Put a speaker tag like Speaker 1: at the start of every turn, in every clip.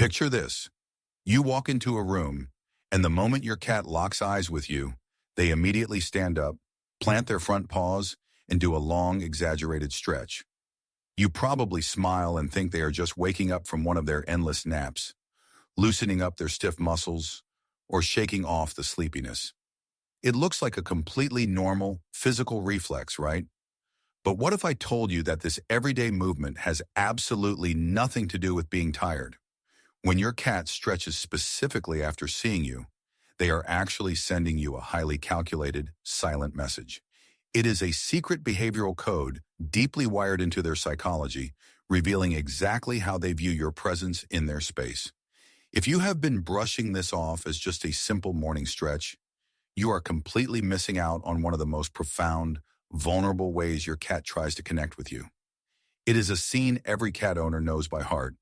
Speaker 1: Picture this. You walk into a room, and the moment your cat locks eyes with you, they immediately stand up, plant their front paws, and do a long, exaggerated stretch. You probably smile and think they are just waking up from one of their endless naps, loosening up their stiff muscles, or shaking off the sleepiness. It looks like a completely normal, physical reflex, right? But what if I told you that this everyday movement has absolutely nothing to do with being tired? When your cat stretches specifically after seeing you, they are actually sending you a highly calculated, silent message. It is a secret behavioral code deeply wired into their psychology, revealing exactly how they view your presence in their space. If you have been brushing this off as just a simple morning stretch, you are completely missing out on one of the most profound, vulnerable ways your cat tries to connect with you. It is a scene every cat owner knows by heart.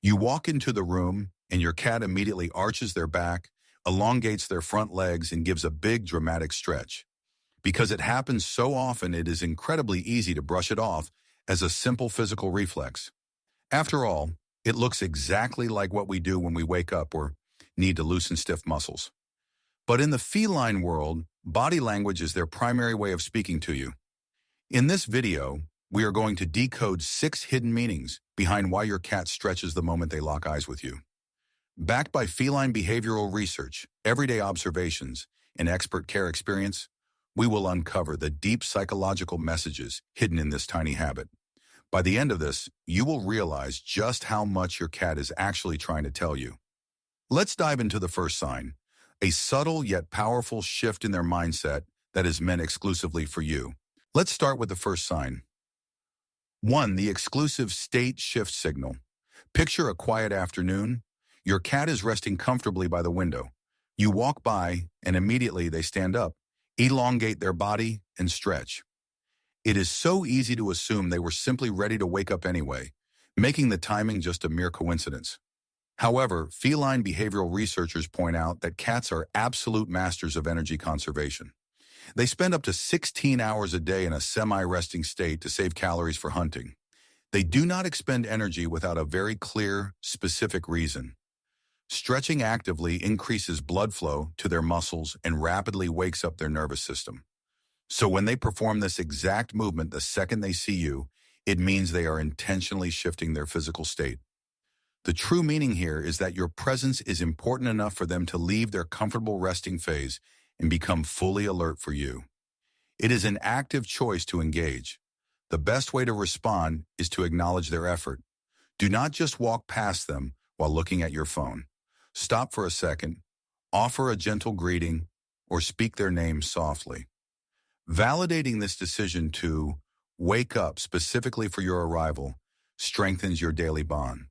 Speaker 1: You walk into the room, and your cat immediately arches their back, elongates their front legs, and gives a big, dramatic stretch. Because it happens so often, it is incredibly easy to brush it off as a simple physical reflex. After all, it looks exactly like what we do when we wake up or need to loosen stiff muscles. But in the feline world, body language is their primary way of speaking to you. In this video, we are going to decode 6 hidden meanings behind why your cat stretches the moment they lock eyes with you. Backed by feline behavioral research, everyday observations, and expert care experience, we will uncover the deep psychological messages hidden in this tiny habit. By the end of this, you will realize just how much your cat is actually trying to tell you. Let's dive into the first sign, a subtle yet powerful shift in their mindset that is meant exclusively for you. Let's start with the first sign. 1. The exclusive state shift signal. Picture a quiet afternoon. Your cat is resting comfortably by the window. You walk by, and immediately they stand up, elongate their body, and stretch. It is so easy to assume they were simply ready to wake up anyway, making the timing just a mere coincidence. However, feline behavioral researchers point out that cats are absolute masters of energy conservation. They spend up to 16 hours a day in a semi-resting state to save calories for hunting. They do not expend energy without a very clear, specific reason. Stretching actively increases blood flow to their muscles and rapidly wakes up their nervous system. So when they perform this exact movement the second they see you, it means they are intentionally shifting their physical state. The true meaning here is that your presence is important enough for them to leave their comfortable resting phase and become fully alert for you. It is an active choice to engage. The best way to respond is to acknowledge their effort. Do not just walk past them while looking at your phone. Stop for a second, offer a gentle greeting, or speak their name softly. Validating this decision to wake up specifically for your arrival strengthens your daily bond.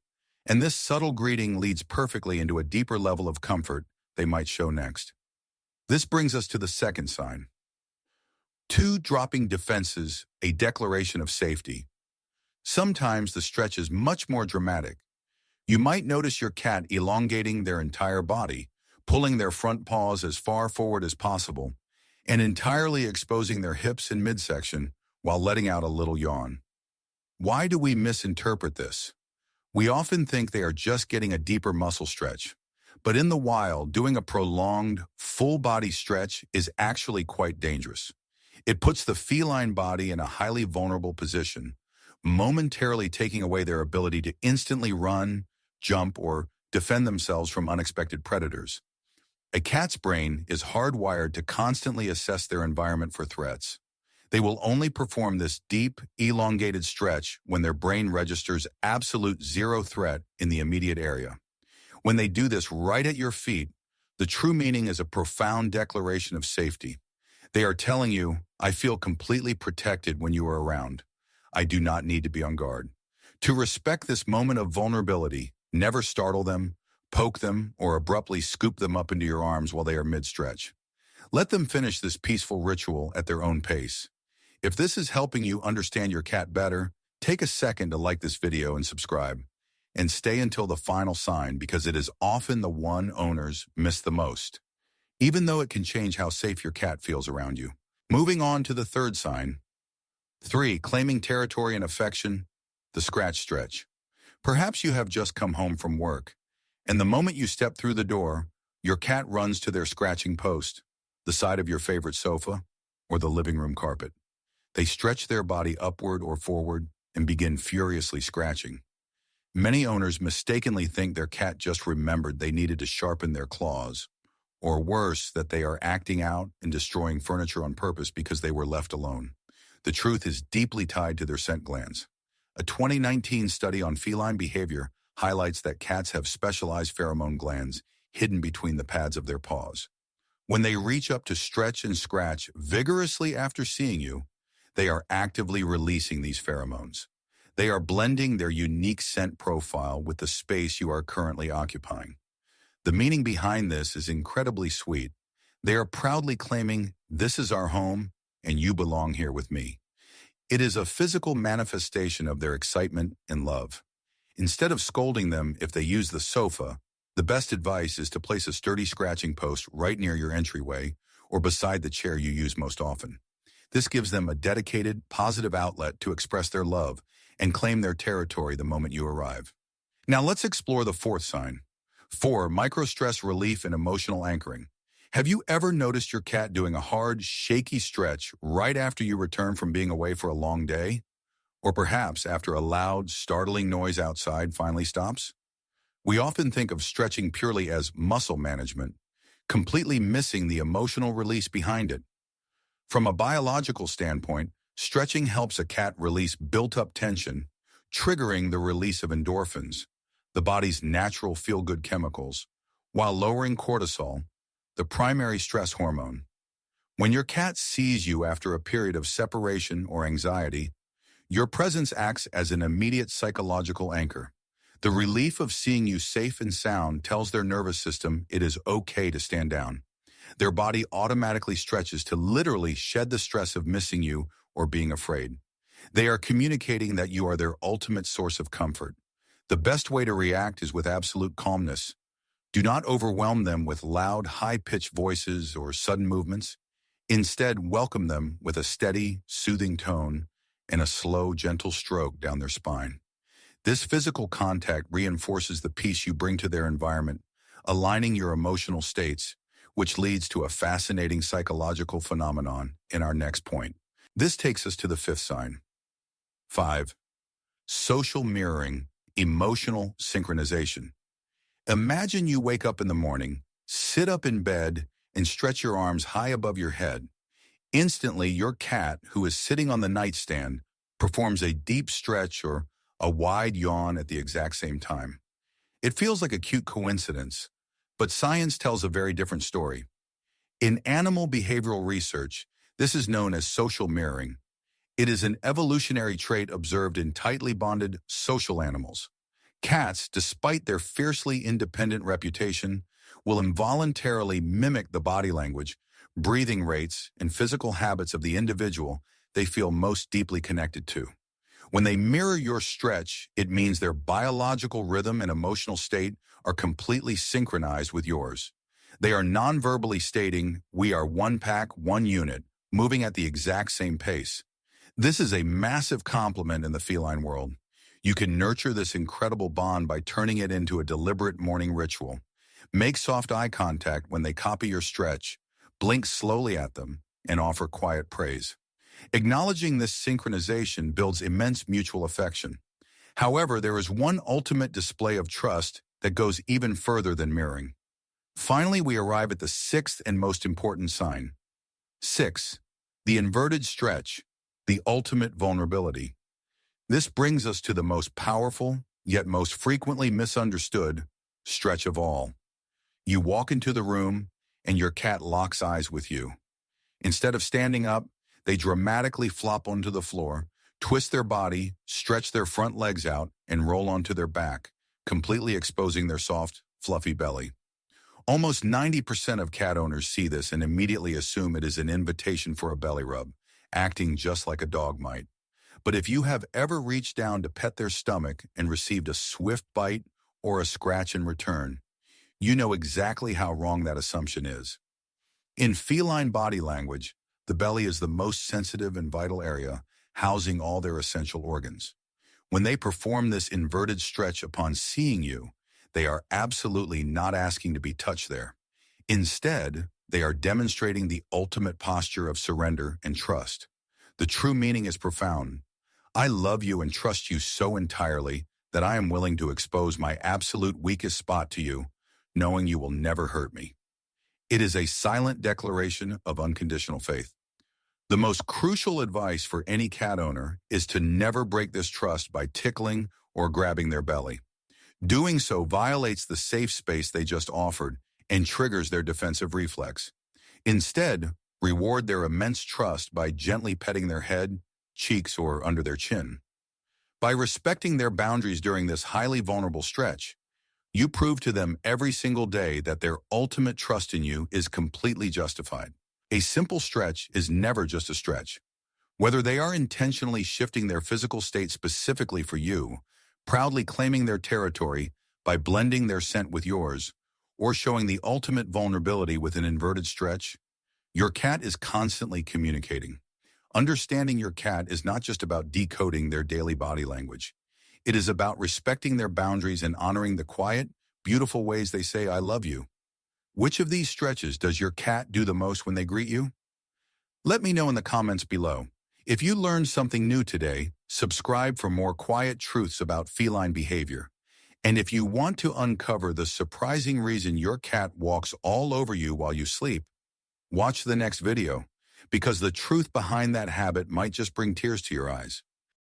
Speaker 1: And this subtle greeting leads perfectly into a deeper level of comfort they might show next. This brings us to the second sign. 2. Dropping defenses, a declaration of safety. Sometimes the stretch is much more dramatic. You might notice your cat elongating their entire body, pulling their front paws as far forward as possible, and entirely exposing their hips and midsection while letting out a little yawn. Why do we misinterpret this? We often think they are just getting a deeper muscle stretch, but in the wild, doing a prolonged, full-body stretch is actually quite dangerous. It puts the feline body in a highly vulnerable position, momentarily taking away their ability to instantly run, jump, or defend themselves from unexpected predators. A cat's brain is hardwired to constantly assess their environment for threats. They will only perform this deep, elongated stretch when their brain registers absolute zero threat in the immediate area. When they do this right at your feet, the true meaning is a profound declaration of safety. They are telling you, I feel completely protected when you are around. I do not need to be on guard. To respect this moment of vulnerability, never startle them, poke them, or abruptly scoop them up into your arms while they are mid-stretch. Let them finish this peaceful ritual at their own pace. If this is helping you understand your cat better, take a second to like this video and subscribe. And stay until the final sign because it is often the one owners miss the most, even though it can change how safe your cat feels around you. Moving on to the third sign. 3. Claiming territory and affection, the scratch stretch. Perhaps you have just come home from work, And the moment you step through the door, your cat runs to their scratching post, the side of your favorite sofa, or the living room carpet. They stretch their body upward or forward and begin furiously scratching. Many owners mistakenly think their cat just remembered they needed to sharpen their claws, or worse, that they are acting out and destroying furniture on purpose because they were left alone. The truth is deeply tied to their scent glands. A 2019 study on feline behavior highlights that cats have specialized pheromone glands hidden between the pads of their paws. When they reach up to stretch and scratch vigorously after seeing you, they are actively releasing these pheromones. They are blending their unique scent profile with the space you are currently occupying. The meaning behind this is incredibly sweet. They are proudly claiming, "This is our home, and you belong here with me." It is a physical manifestation of their excitement and love. Instead of scolding them if they use the sofa, the best advice is to place a sturdy scratching post right near your entryway or beside the chair you use most often. This gives them a dedicated, positive outlet to express their love and claim their territory the moment you arrive. Now let's explore the fourth sign. 4. Microstress relief and emotional anchoring. Have you ever noticed your cat doing a hard, shaky stretch right after you return from being away for a long day? Or perhaps after a loud, startling noise outside finally stops? We often think of stretching purely as muscle management, completely missing the emotional release behind it. From a biological standpoint, stretching helps a cat release built-up tension, triggering the release of endorphins, the body's natural feel-good chemicals, while lowering cortisol, the primary stress hormone. When your cat sees you after a period of separation or anxiety, your presence acts as an immediate psychological anchor. The relief of seeing you safe and sound tells their nervous system it is okay to stand down. Their body automatically stretches to literally shed the stress of missing you or being afraid. They are communicating that you are their ultimate source of comfort. The best way to react is with absolute calmness. Do not overwhelm them with loud, high-pitched voices or sudden movements. Instead, welcome them with a steady, soothing tone and a slow, gentle stroke down their spine. This physical contact reinforces the peace you bring to their environment, aligning your emotional states, which leads to a fascinating psychological phenomenon in our next point. This takes us to the fifth sign. 5. Social mirroring, emotional synchronization. Imagine you wake up in the morning, sit up in bed, and stretch your arms high above your head. Instantly, your cat, who is sitting on the nightstand, performs a deep stretch or a wide yawn at the exact same time. It feels like a cute coincidence, but science tells a very different story. In animal behavioral research, this is known as social mirroring. It is an evolutionary trait observed in tightly bonded social animals. Cats, despite their fiercely independent reputation, will involuntarily mimic the body language, breathing rates, and physical habits of the individual they feel most deeply connected to. When they mirror your stretch, it means their biological rhythm and emotional state are completely synchronized with yours. They are non-verbally stating, "We are one pack, one unit," moving at the exact same pace. This is a massive compliment in the feline world. You can nurture this incredible bond by turning it into a deliberate morning ritual. Make soft eye contact when they copy your stretch, blink slowly at them, and offer quiet praise. Acknowledging this synchronization builds immense mutual affection. However, there is one ultimate display of trust that goes even further than mirroring. Finally, we arrive at the sixth and most important sign. 6. The inverted stretch, the ultimate vulnerability. This brings us to the most powerful, yet most frequently misunderstood, stretch of all. You walk into the room, and your cat locks eyes with you. Instead of standing up, they dramatically flop onto the floor, twist their body, stretch their front legs out, and roll onto their back, completely exposing their soft, fluffy belly. Almost 90% of cat owners see this and immediately assume it is an invitation for a belly rub, acting just like a dog might. But if you have ever reached down to pet their stomach and received a swift bite or a scratch in return, you know exactly how wrong that assumption is. In feline body language, the belly is the most sensitive and vital area, housing all their essential organs. When they perform this inverted stretch upon seeing you, they are absolutely not asking to be touched there. Instead, they are demonstrating the ultimate posture of surrender and trust. The true meaning is profound. I love you and trust you so entirely that I am willing to expose my absolute weakest spot to you, knowing you will never hurt me. It is a silent declaration of unconditional faith. The most crucial advice for any cat owner is to never break this trust by tickling or grabbing their belly. Doing so violates the safe space they just offered and triggers their defensive reflex. Instead, reward their immense trust by gently petting their head, cheeks, or under their chin. By respecting their boundaries during this highly vulnerable stretch, you prove to them every single day that their ultimate trust in you is completely justified. A simple stretch is never just a stretch. Whether they are intentionally shifting their physical state specifically for you, proudly claiming their territory by blending their scent with yours, or showing the ultimate vulnerability with an inverted stretch, your cat is constantly communicating. Understanding your cat is not just about decoding their daily body language. It is about respecting their boundaries and honoring the quiet, beautiful ways they say, "I love you." Which of these stretches does your cat do the most when they greet you? Let me know in the comments below. If you learned something new today, subscribe for more quiet truths about feline behavior. And if you want to uncover the surprising reason your cat walks all over you while you sleep, watch the next video, because the truth behind that habit might just bring tears to your eyes.